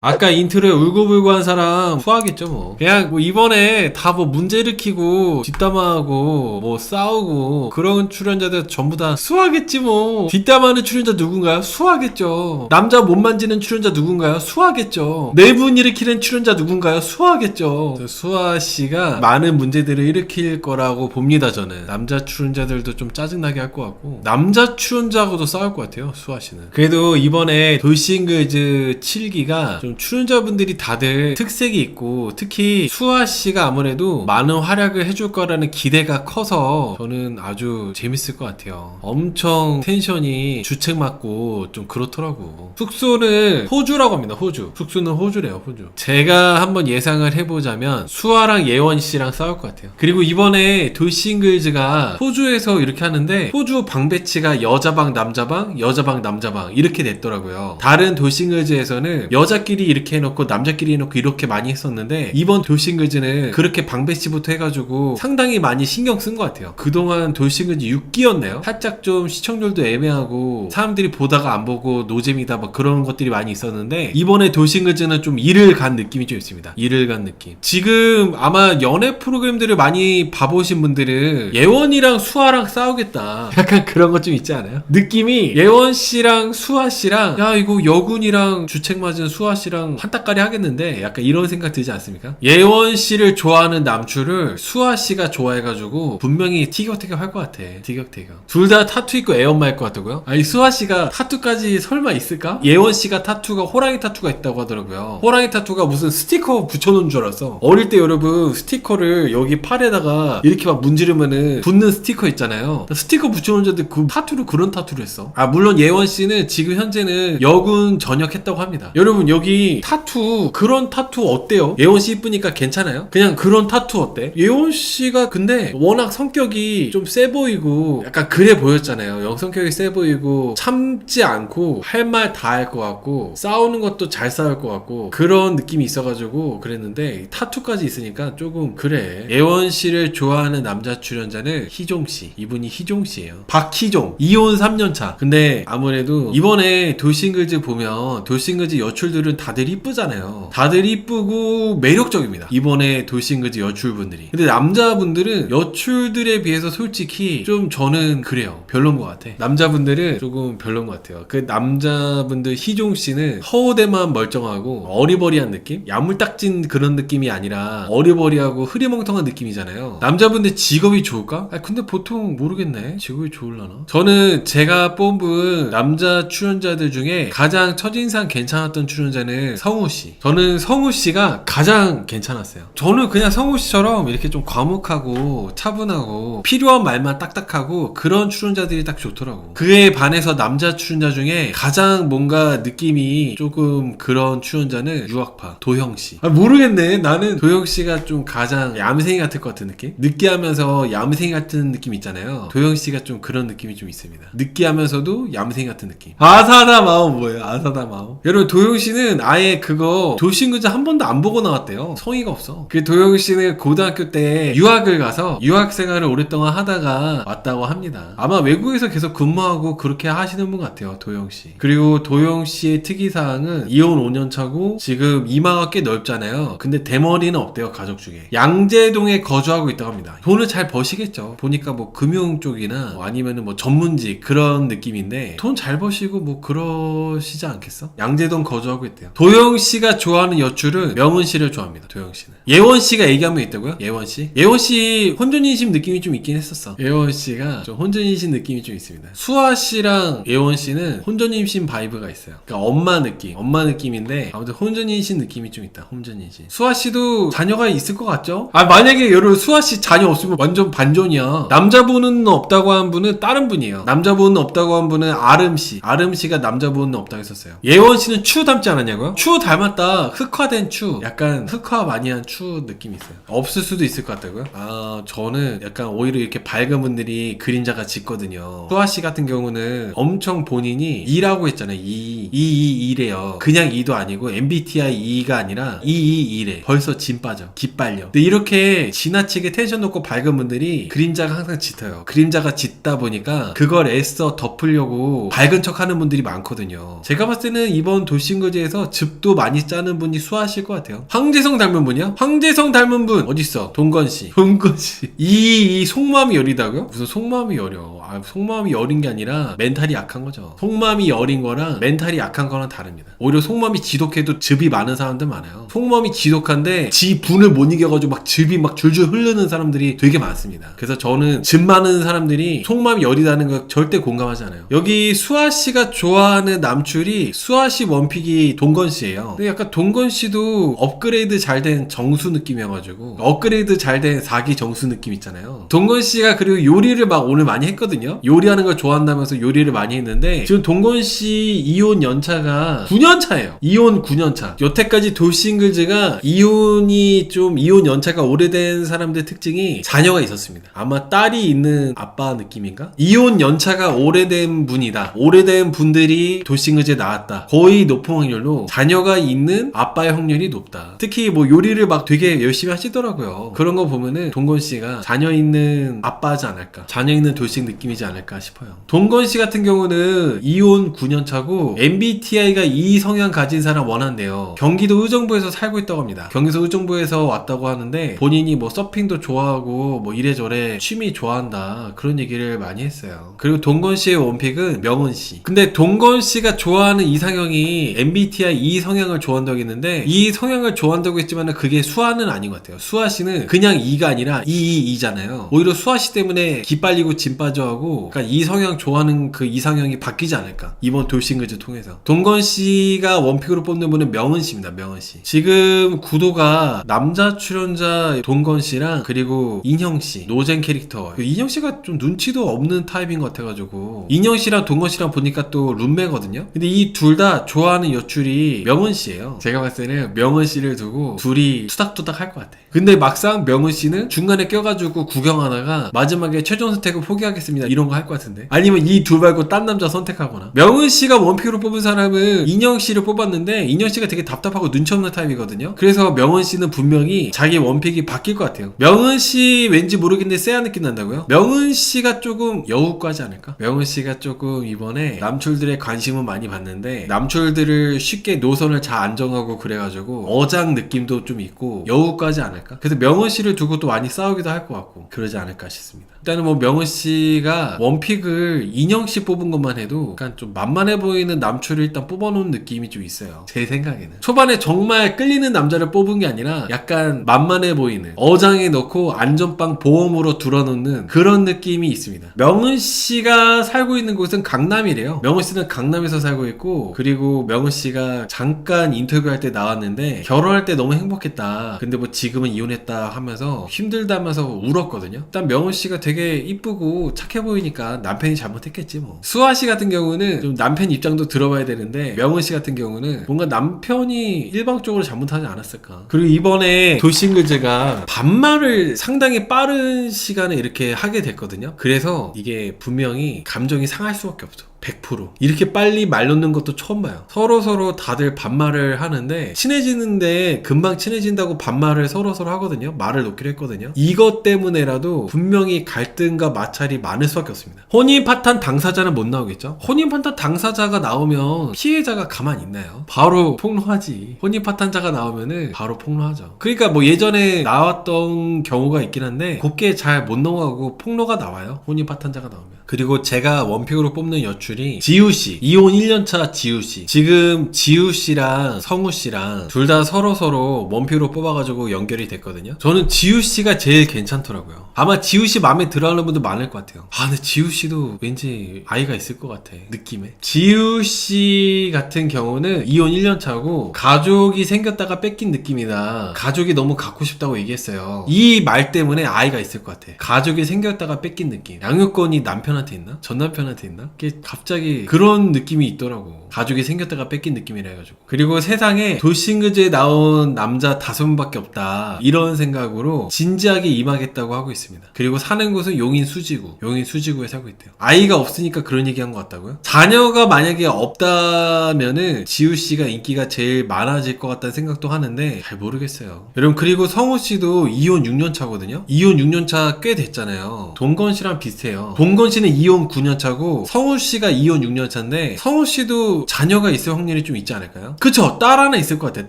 아까 인트로에 울고불고 한 사람 후하겠죠 뭐. 그냥 뭐 이번에 다 뭐 문제 일으키고 뒷담화하고 뭐 싸우고 그런 출연자들 전부 다 수하겠지 뭐. 뒷담화하는 출연자 누군가요? 수하겠죠. 남자 못 만지는 출연자 누군가요? 수하겠죠. 내분 일으키는 출연자 누군가요? 수하겠죠. 수하씨가 많은 문제들을 일으킬 거라고 봅니다. 저는 남자 출연자들도 좀 짜증나게 할 것 같고 남자 출연자하고도 싸울 것 같아요. 수하씨는. 그래도 이번에 돌싱글즈 7기가 좀 출연자분들이 다들 특색이 있고 특히 수아씨가 아무래도 많은 활약을 해줄 거라는 기대가 커서 저는 아주 재밌을 것 같아요. 엄청 텐션이 주책 맞고 좀 그렇더라고. 숙소는 호주라고 합니다. 호주. 숙소는 호주래요. 호주. 제가 한번 예상을 해보자면 수아랑 예원씨랑 싸울 것 같아요. 그리고 이번에 돌싱글즈가 호주에서 이렇게 하는데 호주 방 배치가 여자방 남자방 여자방 남자방 이렇게 됐더라고요. 다른 돌싱글즈에서는 여자끼리 이렇게 해놓고 남자끼리 해놓고 이렇게 많이 했었는데 이번 돌싱글즈는 그렇게 방 배치부터 해가지고 상당히 많이 신경 쓴 것 같아요. 그동안 돌싱글즈 6기였나요? 살짝 좀 시청률도 애매하고 사람들이 보다가 안 보고 노잼이다 막 그런 것들이 많이 있었는데 이번에 돌싱글즈는 좀 일을 간 느낌이 좀 있습니다. 일을 간 느낌. 지금 아마 연애 프로그램들을 많이 봐보신 분들은 예원이랑 수아랑 싸우겠다 약간 그런 것 좀 있지 않아요? 느낌이 예원씨랑 수아씨랑 야 이거 여군이랑 주책 맞은 수아씨랑 한따까리 하겠는데 약간 이런 생각 들지 않습니까? 예원씨를 좋아하는 남추를 수아씨가 좋아해가지고 분명히 티격태격 할 것 같아. 티격태격. 둘 다 타투 있고 애엄마일 것 같다고요? 아니 수아씨가 타투까지 설마 있을까? 예원씨가 타투가 호랑이 타투가 있다고 하더라고요. 호랑이 타투가 무슨 스티커 붙여놓은 줄 알았어. 어릴 때 여러분 스티커를 여기 팔에다가 이렇게 막 문지르면은 붙는 스티커 있잖아요. 스티커 붙여놓은 줄 알았는데 그 타투를 그런 타투를 했어. 아 물론 예원씨는 지금 현재는 여군 전역했다고 합니다. 여러분 여기 타투 그런 타투 어때요? 예원씨 이쁘니까 괜찮아요? 그냥 그런 타투 어때? 예원씨가 근데 워낙 성격이 좀 세 보이고 약간 그래 보였잖아요. 성격이 세 보이고 참지 않고 할 말 다 할 것 같고 싸우는 것도 잘 싸울 것 같고 그런 느낌이 있어가지고 그랬는데 타투까지 있으니까 조금 그래. 예원씨를 좋아하는 남자 출연자는 희종씨. 이분이 희종씨예요. 박희종. 이혼 3년차. 근데 아무래도 이번에 돌싱글즈 보면 돌싱글즈 여출들은 다들 이쁘잖아요. 다들 이쁘고 매력적입니다. 이번에 돌싱글즈 여출분들이. 근데 남자분들은 여출들에 비해서 솔직히 좀 저는 그래요. 별론 것 같아. 남자분들은 조금 별론 것 같아요. 그 남자분들 희종씨는 허우대만 멀쩡하고 어리버리한 느낌? 야물딱진 그런 느낌이 아니라 어리버리하고 흐리멍텅한 느낌이잖아요. 남자분들 직업이 좋을까? 아 근데 보통 모르겠네. 직업이 좋을라나? 저는 제가 뽑은 남자 출연자들 중에 가장 첫인상 괜찮았던 출연자는 성우씨. 저는 성우씨가 가장 괜찮았어요. 저는 그냥 성우씨처럼 이렇게 좀 과묵하고 차분하고 필요한 말만 딱딱하고 그런 출연자들이 딱 좋더라고. 그에 반해서 남자 출연자 중에 가장 뭔가 느낌이 조금 그런 출연자는 유학파 도형씨. 아 모르겠네. 나는 도형씨가 좀 가장 얌생이 같을 것 같은 느낌? 느끼하면서 얌생이 같은 느낌 있잖아요. 도형씨가 좀 그런 느낌이 좀 있습니다. 느끼하면서도 얌생이 같은 느낌. 아사다 마오 뭐예요? 아사다 마오. 여러분 도형씨는 아예 그거 돌싱글즈 한 번도 안 보고 나왔대요. 성의가 없어. 그 도형씨는 고등학교 때 유학을 가서 유학 생활을 오랫동안 하다가 왔다고 합니다. 아마 외국에서 계속 근무하고 그렇게 하시는 분 같아요. 도형씨. 그리고 도형씨의 특이사항은 이혼 5년 차고 지금 이마가 꽤 넓잖아요. 근데 대머리는 없대요. 가족 중에. 양재동에 거주하고 있다고 합니다. 돈을 잘 버시겠죠. 보니까 뭐 금융 쪽이나 뭐 아니면은 뭐 전문직 그런 느낌인데 돈 잘 버시고 뭐 그러시지 않겠어? 양재동 거주하고 있대요. 도영씨가 좋아하는 여출은 명은씨를 좋아합니다. 도영씨는. 예원씨가 얘기 한번 있다고요? 예원씨? 예원씨 혼전인심 느낌이 좀 있긴 했었어. 예원씨가 좀 혼전인심 느낌이 좀 있습니다. 수아씨랑 예원씨는 혼전인심 바이브가 있어요. 그러니까 엄마 느낌. 엄마 느낌인데 아무튼 혼전인심 느낌이 좀 있다. 혼전인심. 수아씨도 자녀가 있을 것 같죠? 아 만약에 여러분 수아씨 자녀 없으면 완전 반전이야. 남자분은 없다고 한 분은 다른 분이에요. 남자분은 없다고 한 분은 아름씨. 아름씨가 남자분은 없다고 했었어요. 예원씨는 추 닮지 않았냐고요? 추 닮았다. 흑화된 추. 약간 흑화 많이 한 추 느낌이 있어요. 없을 수도 있을 것 같다고요? 아 저는 약간 오히려 이렇게 밝은 분들이 그림자가 짙거든요. 수아씨 같은 경우는 엄청 본인이 E라고 했잖아요. E래요. 그냥 E도 아니고 MBTI E가 아니라 E래. 벌써 진 빠져. 기빨려. 근데 이렇게 지나치게 텐션 높고 밝은 분들이 그림자가 항상 짙어요. 그림자가 짙다 보니까 그걸 애써 덮으려고 밝은 척 하는 분들이 많거든요. 제가 봤을 때는 이번 돌싱글즈에서 황제성 즙도 많이 짜는 분이 수아씨일 것 같아요. 황제성 닮은 분이요? 황제성 닮은 분 어딨어? 동건씨. 동건씨. 이 속마음이 여리다고요? 무슨 속마음이 여려. 속마음이 여린 게 아니라 멘탈이 약한 거죠. 속마음이 여린 거랑 멘탈이 약한 거랑 다릅니다. 오히려 속마음이 지독해도 즙이 많은 사람들 많아요. 속마음이 지독한데 지 분을 못 이겨가지고 막 즙이 막 줄줄 흐르는 사람들이 되게 많습니다. 그래서 저는 즙 많은 사람들이 속마음이 여리다는 거 절대 공감하지 않아요. 여기 수아씨가 좋아하는 남출이 수아씨 원픽이 동건씨예요. 근데 약간 동건씨도 업그레이드 잘 된 정수 느낌이어가지고 업그레이드 잘 된 4기 정수 느낌 있잖아요. 동건씨가 그리고 요리를 막 오늘 많이 했거든요. 요리하는 걸 좋아한다면서 요리를 많이 했는데 지금 동건씨 이혼 연차가 9년차예요. 이혼 9년차. 여태까지 돌싱글즈가 이혼 연차가 오래된 사람들 특징이 자녀가 있었습니다. 아마 딸이 있는 아빠 느낌인가? 이혼 연차가 오래된 분이다. 오래된 분들이 돌싱글즈에 나왔다. 거의 높은 확률로 자녀가 있는 아빠의 확률이 높다. 특히 뭐 요리를 막 되게 열심히 하시더라고요. 그런 거 보면은 동건씨가 자녀 있는 아빠지 않을까. 자녀 있는 돌싱 느낌이지 않을까 싶어요. 동건씨 같은 경우는 이혼 9년차고 MBTI가 이 성향 가진 사람 원한대요. 경기도 의정부에서 살고 있다고 합니다. 경기도 의정부에서 왔다고 하는데 본인이 뭐 서핑도 좋아하고 뭐 이래저래 취미 좋아한다 그런 얘기를 많이 했어요. 그리고 동건씨의 원픽은 명은씨. 근데 동건씨가 좋아하는 이상형이 MBTI 이 성향을 좋아한다고 했는데 이 성향을 좋아한다고 했지만 그게 수아는 아닌 것 같아요. 수아씨는 그냥 이가 아니라 이잖아요. 오히려 수아씨 때문에 기빨리고 짐 빠져하고 그러니까 이 성향 좋아하는 그 이상형이 바뀌지 않을까 이번 돌싱글즈 통해서. 동건씨가 원픽으로 뽑는 분은 명은씨입니다. 명은씨. 지금 구도가 남자 출연자 동건씨랑 그리고 인형씨 노잼 캐릭터. 인형씨가 좀 눈치도 없는 타입인 것 같아가지고 인형씨랑 동건씨랑 보니까 또 룸메거든요. 근데 이 둘 다 좋아하는 여출이 명은씨예요. 제가 봤을 때는 명은씨를 두고 둘이 투닥투닥 할 것 같아. 근데 막상 명은씨는 중간에 껴가지고 구경하다가 마지막에 최종 선택을 포기하겠습니다 이런 거 할 것 같은데. 아니면 이 둘 말고 딴 남자 선택하거나. 명은씨가 원픽으로 뽑은 사람은 인형씨를 뽑았는데 인형씨가 되게 답답하고 눈치 없는 타입이거든요. 그래서 명은씨는 분명히 자기 원픽이 바뀔 것 같아요. 명은씨 왠지 모르겠는데 쎄한 느낌 난다고요? 명은씨가 조금 여우과지 않을까? 명은씨가 조금 이번에 남출들의 관심은 많이 받는데 남출들을 쉽게 노선을 잘 안 정하고 그래가지고 어장 느낌도 좀 있고 여우과지 않을까? 그래서 명은씨를 두고 또 많이 싸우기도 할 것 같고 그러지 않을까 싶습니다. 일단은 뭐 명은씨가 원픽을 인형씨 뽑은 것만 해도 약간 좀 만만해 보이는 남출을 일단 뽑아놓은 느낌이 좀 있어요. 제 생각에는 초반에 정말 끌리는 남자를 뽑은 게 아니라 약간 만만해 보이는 어장에 넣고 안전빵 보험으로 둘러놓는 그런 느낌이 있습니다. 명은씨가 살고 있는 곳은 강남이래요. 명은씨는 강남에서 살고 있고 그리고 명은씨가 잠깐 인터뷰할 때 나왔는데 결혼할 때 너무 행복했다. 근데 뭐 지금은 이혼했다 하면서 힘들다면서 울었거든요. 일단 명은씨가 되게 이쁘고 착해 보이니까 남편이 잘못했겠지 뭐. 수아씨 같은 경우는 좀 남편 입장도 들어봐야 되는데 명은씨 같은 경우는 뭔가 남편이 일방적으로 잘못하지 않았을까. 그리고 이번에 돌싱글즈가 반말을 상당히 빠른 시간에 이렇게 하게 됐거든요. 그래서 이게 분명히 감정이 상할 수밖에 없어. 100% 이렇게 빨리 말 놓는 것도 처음 봐요. 서로 다들 반말을 하는데 친해지는데 금방 친해진다고 반말을 서로 하거든요. 말을 놓기로 했거든요. 이것 때문에라도 분명히 갈등과 마찰이 많을 수밖에 없습니다. 혼인파탄 당사자는 못 나오겠죠. 혼인파탄 당사자가 나오면 피해자가 가만히 있나요? 바로 폭로하지. 혼인파탄자가 나오면은 바로 폭로하죠. 그러니까 뭐 예전에 나왔던 경우가 있긴 한데 곱게 잘 못 넘어가고 폭로가 나와요. 혼인파탄자가 나오면. 그리고 제가 원픽으로 뽑는 여출이 지우씨. 이혼 1년차 지우씨. 지금 지우씨랑 성우씨랑 둘 다 서로 원픽으로 뽑아가지고 연결이 됐거든요. 저는 지우씨가 제일 괜찮더라고요. 아마 지우씨 마음에 들어하는 분들 많을 것 같아요. 근데 지우씨도 왠지 아이가 있을 것 같아. 느낌에. 지우씨 같은 경우는 이혼 1년차고 가족이 생겼다가 뺏긴 느낌이다. 가족이 너무 갖고 싶다고 얘기했어요. 이 말 때문에 아이가 있을 것 같아. 가족이 생겼다가 뺏긴 느낌. 양육권이 남편한테 있나? 전 남편한테 있나? 그게 갑자기 그런 느낌이 있더라고. 가족이 생겼다가 뺏긴 느낌이라 해가지고. 그리고 세상에 돌싱글즈에 나온 남자 5명밖에 없다 이런 생각으로 진지하게 임하겠다고 하고 있습니다. 그리고 사는 곳은 용인 수지구에 살고 있대요. 아이가 없으니까 그런 얘기한 것 같다고요? 자녀가 만약에 없다면은 지우씨가 인기가 제일 많아질 것 같다는 생각도 하는데 잘 모르겠어요. 여러분 그리고 성우씨도 이혼 6년차거든요. 이혼 6년차 꽤 됐잖아요. 동건씨랑 비슷해요. 동건씨는 이혼 9년차고 성우씨가 씨가 이혼 6년차인데 성우 씨도 자녀가 있을 확률이 좀 있지 않을까요? 그쵸? 딸 하나 있을 것 같아요.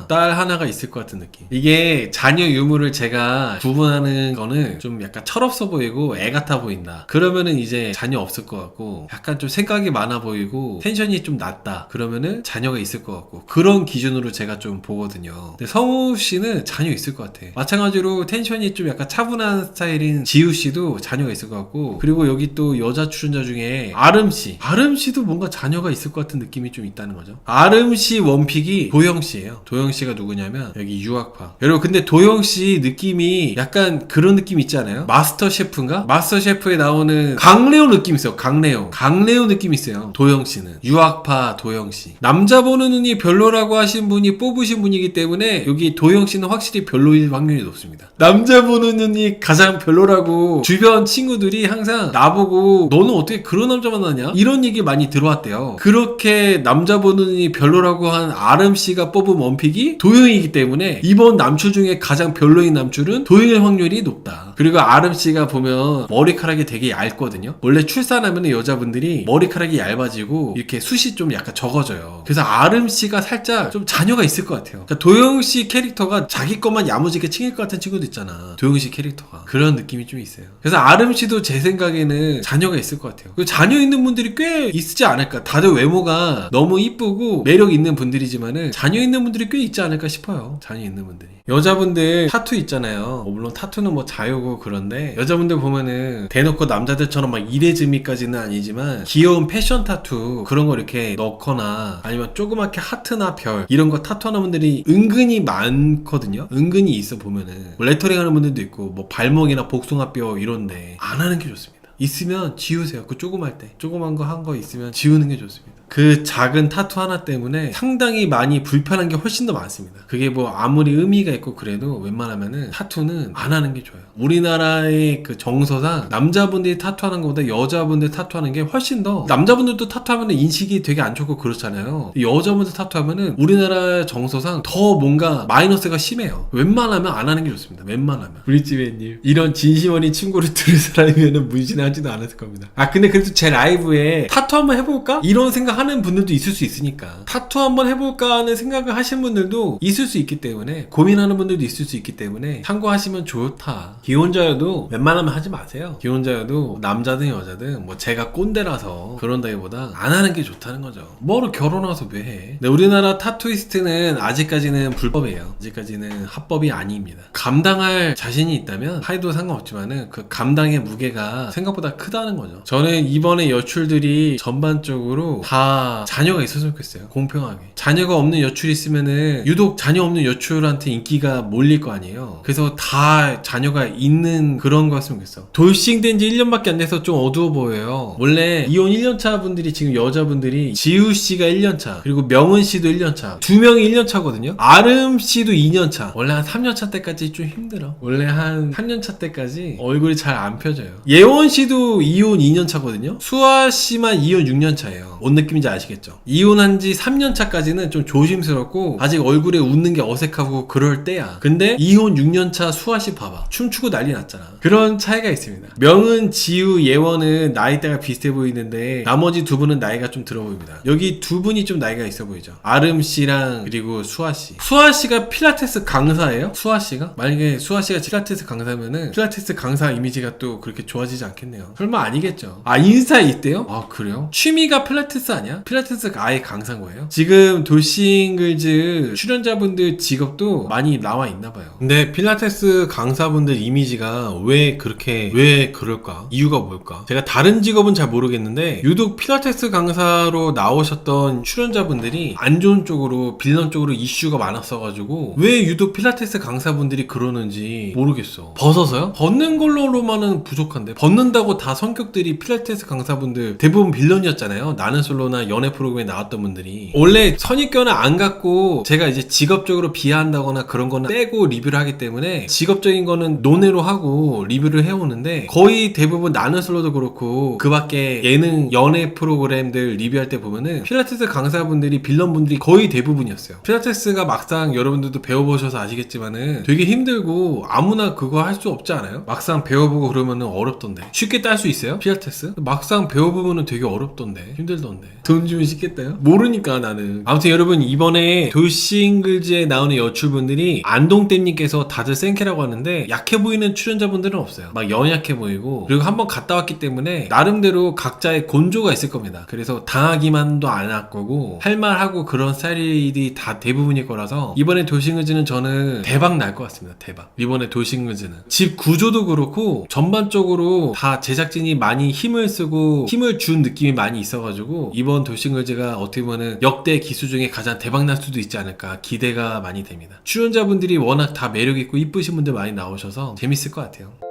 딸 하나가 있을 것 같은 느낌. 이게 자녀 유무를 제가 구분하는 거는 좀 약간 철없어 보이고 애 같아 보인다. 그러면은 이제 자녀 없을 것 같고, 약간 좀 생각이 많아 보이고 텐션이 좀 낮다. 그러면은 자녀가 있을 것 같고, 그런 기준으로 제가 좀 보거든요. 근데 성우 씨는 자녀 있을 것 같아. 마찬가지로 텐션이 좀 약간 차분한 스타일인 지우 씨도 자녀가 있을 것 같고, 그리고 여기 또 여자 출연자 중에 아름 씨도 뭔가 자녀가 있을 것 같은 느낌이 좀 있다는 거죠. 아름 씨 원픽이 도영 씨예요. 도영 씨가 누구냐면 여기 유학파. 여러분 근데 도영 씨 느낌이 약간 그런 느낌 있지 않아요? 마스터 셰프인가? 마스터 셰프에 나오는 강래호 느낌 있어요. 강래호 느낌 있어요. 도영 씨는 유학파 도영 씨. 남자 보는 눈이 별로라고 하신 분이 뽑으신 분이기 때문에 여기 도영 씨는 확실히 별로일 확률이 높습니다. 남자 보는 눈이 가장 별로라고 주변 친구들이 항상 나보고 너는 어떻게 그런 남자 만나냐? 이런 얘기 많이 들어왔대요. 그렇게 남자 보는 눈이 별로라고 한 아름 씨가 뽑은 원픽이 도영이기 때문에 이번 남출 중에 가장 별로인 남출은 도영일 확률이 높다. 그리고 아름 씨가 보면 머리카락이 되게 얇거든요. 원래 출산하면 여자분들이 머리카락이 얇아지고 이렇게 숱이 좀 약간 적어져요. 그래서 아름 씨가 살짝 좀 자녀가 있을 것 같아요. 그러니까 도영 씨 캐릭터가 자기 것만 야무지게 챙길 것 같은 친구도 있잖아. 도영 씨 캐릭터가 그런 느낌이 좀 있어요. 그래서 아름 씨도 제 생각에는 자녀가 있을 것 같아요. 그리고 자녀 있는 분들이 꽤 있지 않을까. 다들 외모가 너무 이쁘고 매력 있는 분들이지만은 자녀 있는 분들이 꽤 있지 않을까 싶어요. 자녀 있는 분들이. 여자분들 타투 있잖아요. 물론 타투는 뭐 자유고 그런데 여자분들 보면은 대놓고 남자들처럼 막 이레즈미까지는 아니지만 귀여운 패션 타투 그런 거 이렇게 넣거나 아니면 조그맣게 하트나 별 이런 거 타투하는 분들이 은근히 많거든요. 은근히 있어 보면은 뭐 레터링 하는 분들도 있고 뭐 발목이나 복숭아뼈 이런데 안 하는 게 좋습니다. 있으면 지우세요. 그 조그만 거 한 거 있으면 지우는 게 좋습니다. 그 작은 타투 하나 때문에 상당히 많이 불편한 게 훨씬 더 많습니다. 그게 뭐 아무리 의미가 있고 그래도 웬만하면은 타투는 안 하는 게 좋아요. 우리나라의 그 정서상 남자분들이 타투하는 것보다 여자분들 타투하는 게 훨씬 더, 남자분들도 타투하면 인식이 되게 안 좋고 그렇잖아요. 여자분들 타투하면은 우리나라 정서상 더 뭔가 마이너스가 심해요. 웬만하면 안 하는 게 좋습니다. 웬만하면. 브릿지맨님 이런 진심 어린 친구를 들을 사람이면은 문신하지도 않았을 겁니다. 아 근데 그래도 제 라이브에 타투 한번 해볼까? 이런 생각 하는 분들도 있을 수 있으니까, 타투 한번 해볼까 하는 생각을 하신 분들도 있을 수 있기 때문에, 고민하는 분들도 있을 수 있기 때문에 참고하시면 좋다. 기혼자여도 웬만하면 하지 마세요. 기혼자여도 남자든 여자든 뭐 제가 꼰대라서 그런다기보다 안 하는 게 좋다는 거죠. 뭐로 결혼해서 왜 해? 근데 우리나라 타투이스트는 아직까지는 불법이에요. 아직까지는 합법이 아닙니다. 감당할 자신이 있다면 해도 상관없지만은 그 감당의 무게가 생각보다 크다는 거죠. 저는 이번에 여출들이 전반적으로 다 자녀가 있었으면 좋겠어요. 공평하게. 자녀가 없는 여출이 있으면은 유독 자녀 없는 여출한테 인기가 몰릴 거 아니에요. 그래서 다 자녀가 있는 그런 거였으면 좋겠어. 돌싱된 지 1년밖에 안 돼서 좀 어두워 보여요. 원래 이혼 1년차 분들이 지금 여자분들이 지우 씨가 1년차, 그리고 명은 씨도 1년차, 두 명이 1년차거든요. 아름 씨도 2년차. 원래 한 3년차 때까지 좀 힘들어. 원래 한 3년차 때까지 얼굴이 잘 안 펴져요. 예원 씨도 이혼 2년차거든요. 수아 씨만 이혼 6년차예요. 뭔 느낌인지 아시겠죠? 이혼한 지 3년차까지는 좀 조심스럽고 아직 얼굴에 웃는 게 어색하고 그럴 때야. 근데 이혼 6년차 수아씨 봐봐. 춤추고 난리 났잖아. 그런 차이가 있습니다. 명은, 지우, 예원은 나이대가 비슷해 보이는데 나머지 두 분은 나이가 좀 들어 보입니다. 여기 두 분이 좀 나이가 있어 보이죠? 아름씨랑 그리고 수아씨. 수아씨가 필라테스 강사예요? 수아씨가? 만약에 수아씨가 필라테스 강사면은 필라테스 강사 이미지가 또 그렇게 좋아지지 않겠네요. 설마 아니겠죠? 아 인스타에 있대요? 아 그래요? 취미가 필라테스 아니야? 필라테스가 아예 강사인 거예요? 지금 돌싱글즈 출연자분들 직업도 많이 나와 있나봐요. 근데 필라테스 강사분들 이미지가 왜 그럴까? 이유가 뭘까? 제가 다른 직업은 잘 모르겠는데 유독 필라테스 강사로 나오셨던 출연자분들이 안 좋은 쪽으로, 빌런 쪽으로 이슈가 많았어가지고 왜 유독 필라테스 강사분들이 그러는지 모르겠어. 벗어서요? 벗는 걸로만은 부족한데, 벗는다고 다 성격들이 필라테스 강사분들 대부분 빌런이었잖아요. 나는 솔로는 라디오나 연애 프로그램에 나왔던 분들이 원래 선입견을 안 갖고 제가 이제 직업적으로 비하한다거나 그런 거는 빼고 리뷰를 하기 때문에 직업적인 거는 논외로 하고 리뷰를 해오는데 거의 대부분 나는 솔로도 그렇고 그 밖에 예능 연애 프로그램들 리뷰할 때 보면은 필라테스 강사분들이 빌런분들이 거의 대부분이었어요. 필라테스가 막상 여러분들도 배워보셔서 아시겠지만은 되게 힘들고 아무나 그거 할 수 없지 않아요? 막상 배워보고 그러면은 어렵던데. 쉽게 딸 수 있어요? 필라테스? 막상 배워보면은 되게 어렵던데. 힘들던데. 돈 주면 쉽겠다요? 모르니까 나는. 아무튼 여러분 이번에 돌싱글즈에 나오는 여출분들이 안동댐님께서 다들 생캐라고 하는데 약해 보이는 출연자분들은 없어요. 막 연약해 보이고 그리고 한번 갔다 왔기 때문에 나름대로 각자의 곤조가 있을 겁니다. 그래서 당하기만도 안 할 거고 할 말하고 그런 스타일이 다 대부분일 거라서 이번에 돌싱글즈는 저는 대박 날 것 같습니다. 대박. 이번에 돌싱글즈는 집 구조도 그렇고 전반적으로 다 제작진이 많이 힘을 쓰고 힘을 준 느낌이 많이 있어가지고 이번 돌싱글즈가 어떻게 보면 역대 기수 중에 가장 대박 날 수도 있지 않을까 기대가 많이 됩니다. 출연자분들이 워낙 다 매력있고 이쁘신 분들 많이 나오셔서 재밌을 것 같아요.